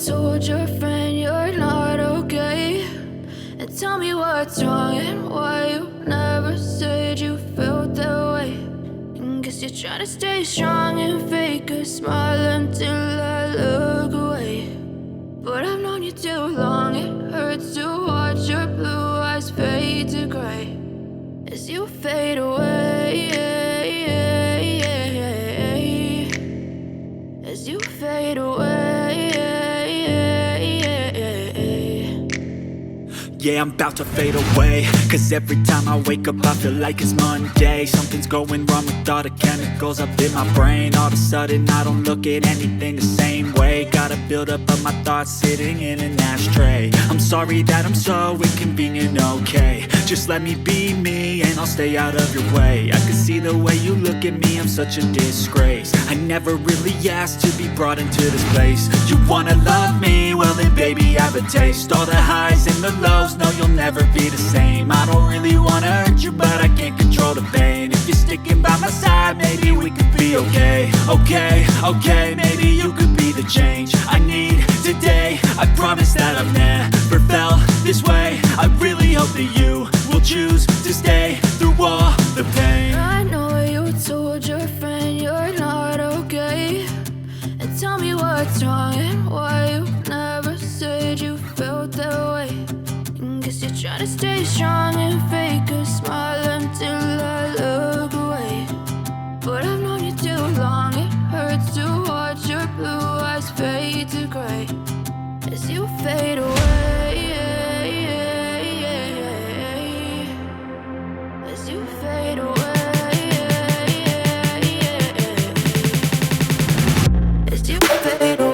told your friend you're not okay? And tell me what's wrong and why you never said you felt that way. And guess you're trying to stay strong and fake a smile until I look away. But I've known you too long, it hurts to watch your blue eyes fade to gray as you fade away, as you fade away. Yeah, I'm about to fade away, cause every time I wake up I feel like it's Monday. Something's going wrong with all the chemicals up in my brain. All of a sudden I don't look at anything the same way. Got a buildup of my thoughts sitting in an ashtray. I'm sorry that I'm so inconvenient, okay? Just let me be me and I'll stay out of your way. I can see the way you look at me, I'm such a disgrace. I never really asked to be brought into this place. You wanna love me? Well then baby have a taste. All the highs and the lows, no you'll never be the same. I don't really wanna hurt you but I can't control the pain. If you're sticking by my side maybe we could be okay. Okay, maybe you could be the change I need today. I promise that I've never felt this way. I really hope that you will choose to stay through all the pain. I know you told your friend you're not okay. And tell me what's wrong and why you never said you felt that way. And guess you're trying to stay strong and fake a smile until I look away. But I've known you too long, it hurts to watch your blue eyes fade to gray as you fade away, as you fade away, as you fade away.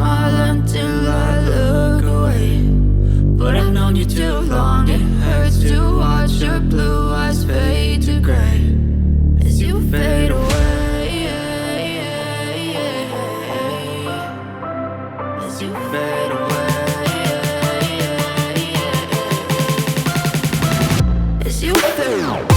smile until I look away. But I've known you too long, it hurts to watch your blue eyes fade to gray as you fade away, as you fade away, as you fade away.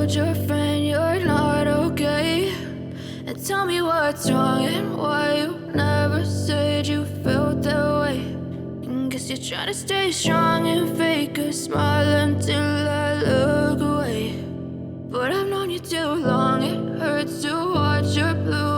Your friend you're not okay, and tell me what's wrong and why you never said you felt that way. And guess you're trying to stay strong and fake a smile until I look away. But I've known you too long, it hurts to watch your blue